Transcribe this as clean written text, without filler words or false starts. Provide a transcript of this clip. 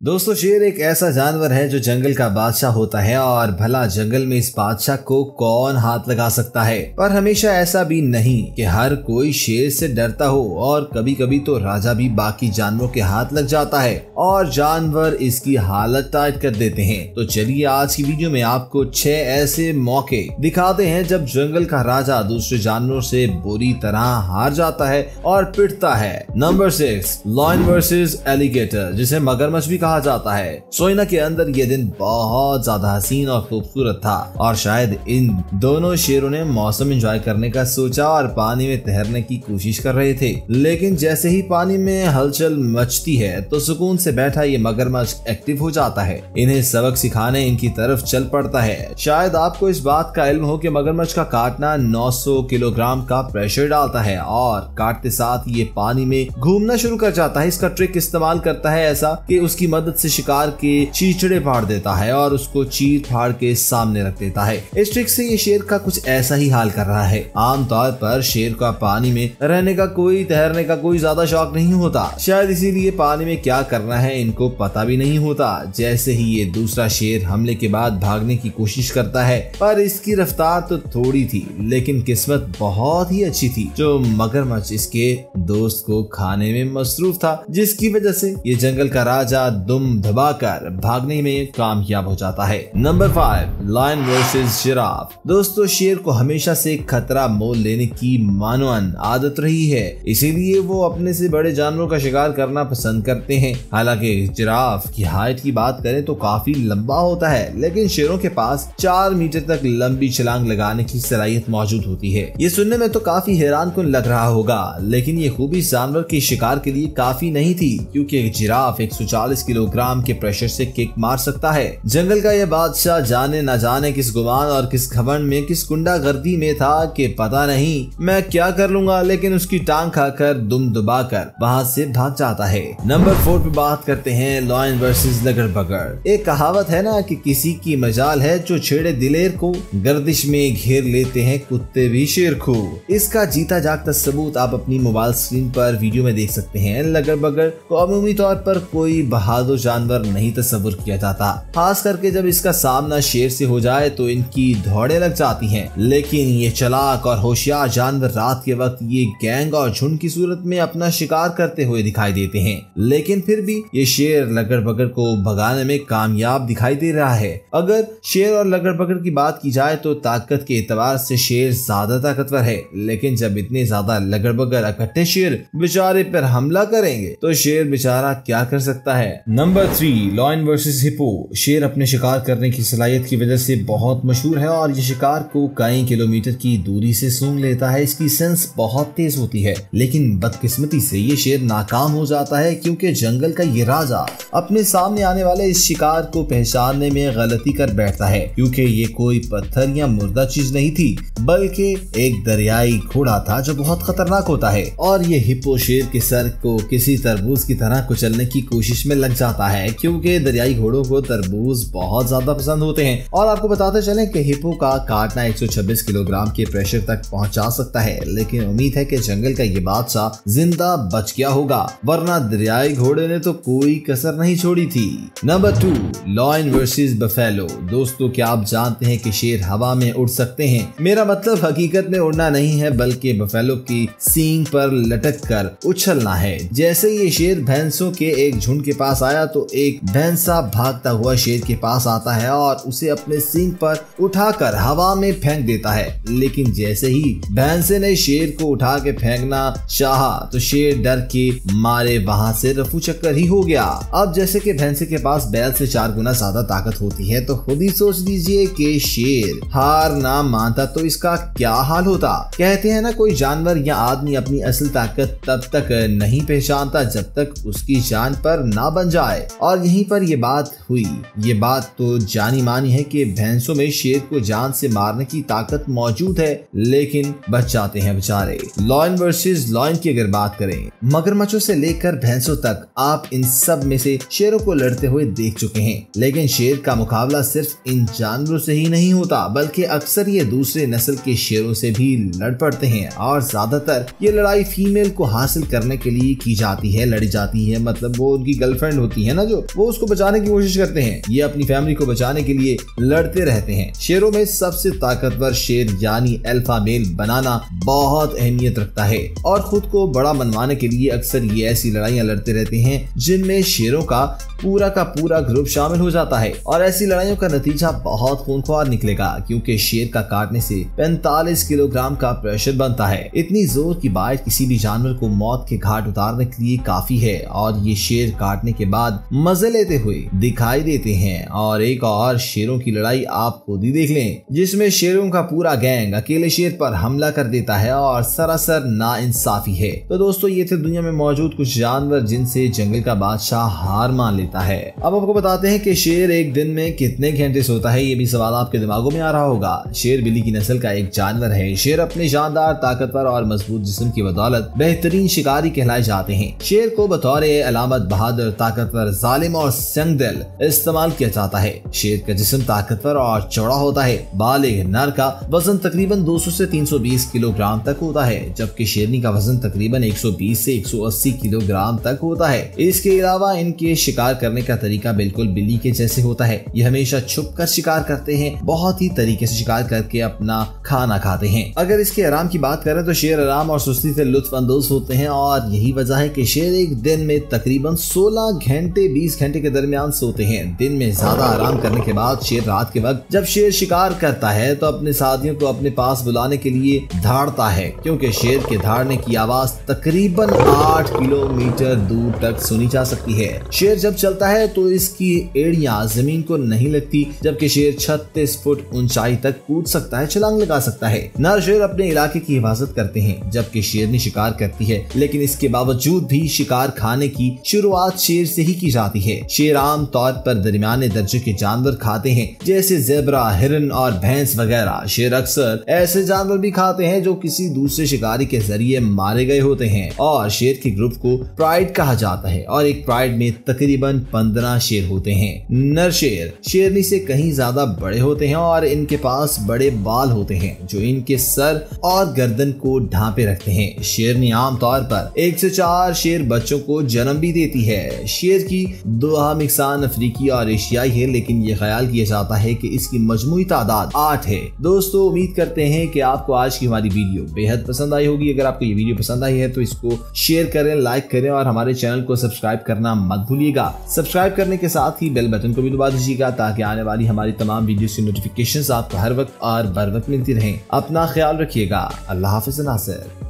दोस्तों, शेर एक ऐसा जानवर है जो जंगल का बादशाह होता है और भला जंगल में इस बादशाह को कौन हाथ लगा सकता है। पर हमेशा ऐसा भी नहीं कि हर कोई शेर से डरता हो और कभी कभी तो राजा भी बाकी जानवरों के हाथ लग जाता है और जानवर इसकी हालत टाइट कर देते हैं। तो चलिए आज की वीडियो में आपको 6 ऐसे मौके दिखाते हैं जब जंगल का राजा दूसरे जानवरों से बुरी तरह हार जाता है और पिटता है। नंबर 6, लायन वर्सेस एलिगेटर, जिसे मगरमच्छ भी कहा जाता है। सोइना के अंदर ये दिन बहुत ज्यादा हसीन और खूबसूरत था और शायद इन दोनों शेरों ने मौसम एंजॉय करने का सोचा और पानी में तैरने की कोशिश कर रहे थे। लेकिन जैसे ही पानी में हलचल मचती है तो सुकून से बैठा ये मगरमच्छ एक्टिव हो जाता है। इन्हें सबक सिखाने इनकी तरफ चल पड़ता है। शायद आपको इस बात का इल्म हो कि मगरमच्छ का काटना 900 किलोग्राम का प्रेशर डालता है और काटते साथ ये पानी में घूमना शुरू कर जाता है। इसका ट्रिक इस्तेमाल करता है ऐसा कि उसकी मदद से शिकार के चीचड़े फाड़ देता है और उसको चीर फाड़ के सामने रख देता है। इस ट्रिक से ये शेर का कुछ ऐसा ही हाल कर रहा है। आमतौर पर शेर का पानी में रहने का तैरने का कोई ज्यादा शौक नहीं होता। शायद इसीलिए पानी में क्या करना है इनको पता भी नहीं होता। जैसे ही ये दूसरा शेर हमले के बाद भागने की कोशिश करता है, पर इसकी रफ्तार तो थोड़ी थी लेकिन किस्मत बहुत ही अच्छी थी जो मगरमच्छ इसके दोस्त को खाने में मसरूफ था, जिसकी वजह से ये जंगल का राजा दुम दबाकर भागने में कामयाब हो जाता है। Number 5, lion versus giraffe. दोस्तों, शेर को हमेशा से खतरा मोल लेने की मानोन आदत रही है, इसीलिए वो अपने से बड़े जानवरों का शिकार करना पसंद करते हैं। हालांकि जिराफ की हाइट की बात करें तो काफी लंबा होता है, लेकिन शेरों के पास 4 मीटर तक लंबी छलांग लगाने की सलाहियत मौजूद होती है। ये सुनने में तो काफी हैरानकुन लग रहा होगा, लेकिन ये खूबी जानवर के शिकार के लिए काफी नहीं थी, क्योंकि जिराफ 140 किलोग्राम के प्रेशर से किक मार सकता है। जंगल का यह बादशाह जाने न जाने किस गुमान और किस घमंड में, किस गुंडागर्दी में था कि पता नहीं मैं क्या कर लूंगा, लेकिन उसकी टांग खाकर दुम दबाकर वहां से भाग जाता है। नंबर 4 पे बात करते हैं लायन वर्सेस लगड़बगड़। एक कहावत है ना कि किसी की मजाल है जो छेड़े दिलेर को, गर्दिश में घेर लेते हैं कुत्ते भी शेर को। इसका जीता जागता सबूत आप अपनी मोबाइल स्क्रीन पर वीडियो में देख सकते हैं। लगड़बगड़ को अमूमी तौर पर कोई बहादुर जानवर नहीं तस्वुर किया जाता, खास करके जब इसका सामना शेर से हो जाए तो इनकी दौड़े लग जाती हैं। लेकिन ये चालाक और होशियार जानवर रात के वक्त ये गैंग और झुंड की सूरत में अपना शिकार करते हुए दिखाई देते हैं, लेकिन फिर भी ये शेर लगड़बगड़ को भगाने में कामयाब दिखाई दे रहा है। अगर शेर और लगड़बगड़ की बात की जाए तो ताकत के एतबार से शेर ज्यादा ताकतवर है, लेकिन जब इतने ज्यादा लगड़बगड़ इकट्ठे शेर बेचारे पर हमला करेंगे तो शेर बेचारा क्या कर सकता है। Number 3, lion versus hippo. शेर अपने शिकार करने की सलाहियत की वजह से बहुत मशहूर है और ये शिकार को कई किलोमीटर की दूरी से सूंघ लेता है। इसकी सेंस बहुत तेज होती है, लेकिन बदकिस्मती से ये शेर नाकाम हो जाता है, क्योंकि जंगल का ये राजा अपने सामने आने वाले इस शिकार को पहचानने में गलती कर बैठता है, क्योंकि ये कोई पत्थर या मुर्दा चीज नहीं थी बल्कि एक दरियाई घोड़ा था जो बहुत खतरनाक होता है। और ये हिप्पो शेर के सर को किसी तरबूज की तरह कुचलने की कोशिश में लग जाता है, क्योंकि दरियाई घोड़ों को तरबूज बहुत ज्यादा पसंद होते हैं। और आपको बताते चलें कि हिप्पो का काटना 126 किलोग्राम के प्रेशर तक पहुंचा सकता है, लेकिन उम्मीद है कि जंगल का ये बादशाह जिंदा बच गया होगा, वरना दरियाई घोड़े ने तो कोई कसर नहीं छोड़ी थी। Number 2, lion versus buffalo. दोस्तों, क्या आप जानते हैं कि शेर हवा में उड़ सकते हैं? मेरा मतलब हकीकत में उड़ना नहीं है, बल्कि बफेलो की सींग पर लटक कर उछलना है। जैसे ये शेर भैंसों के एक झुंड के पास आया तो एक भैंसा भागता हुआ शेर के पास आता है और उसे अपने सींग पर उठाकर हवा में फेंक देता है। लेकिन जैसे ही भैंसे ने शेर को उठा के फेंकना चाहा तो शेर डर के मारे वहां से रफू चक्कर ही हो गया। अब जैसे कि भैंसे के पास बैल से 4 गुना ज्यादा ताकत होती है, तो खुद ही सोच लीजिए कि शेर हार ना मानता तो इसका क्या हाल होता। कहते हैं ना, कोई जानवर या आदमी अपनी असल ताकत तब तक नहीं पहचानता जब तक उसकी जान पर ना बन जाए। और यहीं पर ये बात हुई। ये बात तो जानी मानी है कि भैंसों में शेर को जान से मारने की ताकत मौजूद है, लेकिन बच जाते हैं बेचारे। लायन वर्सेस लायन की अगर बात करें, मगरमच्छों से लेकर भैंसों तक, आप इन सब में से शेरों को लड़ते हुए देख चुके हैं। लेकिन शेर का मुकाबला सिर्फ इन जानवरों से ही नहीं होता, बल्कि अक्सर ये दूसरे नस्ल के शेरों से भी लड़ पड़ते हैं और ज्यादातर ये लड़ाई फीमेल को हासिल करने के लिए की जाती है, लड़ी जाती है। मतलब वो उनकी गर्लफ्रेंड होती है ना, जो वो उसको बचाने की कोशिश करते हैं। ये अपनी फैमिली को बचाने के लिए लड़ते रहते हैं। शेरों में सबसे ताकतवर शेर यानी अल्फा मेल बनाना बहुत अहमियत रखता है और खुद को बड़ा मनवाने के लिए अक्सर ये ऐसी लड़ाइयां लड़ते रहते हैं जिनमें शेरों का पूरा ग्रुप शामिल हो जाता है और ऐसी लड़ाइयों का नतीजा बहुत खूनख्वार निकलेगा, क्योंकि शेर का काटने से 45 किलोग्राम का प्रेशर बनता है। इतनी जोर की बाइट किसी भी जानवर को मौत के घाट उतारने के लिए काफी है और ये शेर काटने के बाद मजे लेते हुए दिखाई देते हैं। और एक और शेरों की लड़ाई आप खुद ही देख लें, जिसमें शेरों का पूरा गैंग अकेले शेर पर हमला कर देता है और सरासर नाइंसाफी है। तो दोस्तों, ये थे दुनिया में मौजूद कुछ जानवर जिनसे जंगल का बादशाह हार मान लेता है। अब आपको बताते हैं कि शेर एक दिन में कितने घंटे सोता है। ये भी सवाल आपके दिमागों में आ रहा होगा। शेर बिल्ली की नस्ल का एक जानवर है। शेर अपने शानदार, ताकतवर और मजबूत जिस्म की बदौलत बेहतरीन शिकारी कहलाए जाते हैं। शेर को बतौर अलामत बहादुर, ताकतवर, जालिम और संगदिल इस्तेमाल किया जाता है। शेर का जिस्म ताकतवर और चौड़ा होता है। बालिग नर का वजन तकरीबन 200 से 320 किलोग्राम तक होता है, जबकि शेरनी का वजन तकरीबन 120 से 180 किलोग्राम तक होता है। इसके अलावा इनके शिकार करने का तरीका बिल्कुल बिल्ली के जैसे होता है। ये हमेशा छुप कर शिकार करते हैं, बहुत ही तरीके से शिकार करके अपना खाना खाते हैं। अगर इसके आराम की बात करें तो शेर आराम और सुस्ती से लुत्फ अंदोज होते हैं और यही वजह है कि शेर एक दिन में तकरीबन 16 घंटे 20 घंटे के दरमियान सोते हैं। दिन में ज्यादा आराम करने के बाद शेर रात के वक्त जब शेर शिकार करता है तो अपने साथियों को अपने पास बुलाने के लिए धाड़ता है, क्योंकि शेर के धाड़ने की आवाज तकरीबन 8 किलोमीटर दूर तक सुनी जा सकती है। शेर जब चलता है तो इसकी एड़ियां जमीन को नहीं लगती, जबकि शेर 36 फुट ऊंचाई तक कूद सकता है, छलांग लगा सकता है। नर शेर अपने इलाके की हिफाजत करते हैं, जबकि शेरनी शिकार करती है। लेकिन इसके बावजूद भी शिकार खाने की शुरुआत शेर से ही की जाती है। शेर आम तौर पर दरमियाने दर्जे के जानवर खाते हैं, जैसे ज़ेब्रा, हिरन और भैंस वगैरह। शेर अक्सर ऐसे जानवर भी खाते हैं जो किसी दूसरे शिकारी के जरिए मारे गए होते हैं। और शेर के ग्रुप को प्राइड कहा जाता है और एक प्राइड में तकरीबन 15 शेर होते हैं। नर शेर शेरनी से कहीं ज्यादा बड़े होते हैं और इनके पास बड़े बाल होते हैं जो इनके सर और गर्दन को ढांपे रखते हैं। शेरनी आमतौर पर 1 से 4 शेर बच्चों को जन्म भी देती है। शेर की दुआ मिक्सान अफ्रीकी और एशियाई है, लेकिन ये ख्याल किया जाता है कि इसकी मजमूई तादाद 8 है। दोस्तों, उम्मीद करते हैं कि आपको आज की हमारी वीडियो बेहद पसंद आई होगी। अगर आपको ये वीडियो पसंद आई है तो इसको शेयर करें, लाइक करें और हमारे चैनल को सब्सक्राइब करना मत भूलिएगा। सब्सक्राइब करने के साथ ही बेल बटन को भी दबा दीजिएगा ताकि आने वाली हमारी तमाम वीडियोस की नोटिफिकेशंस आपको हर वक्त और बर वक्त मिलती रहें। अपना ख्याल रखिएगा। अल्लाह हाफ़िज़ नासिर।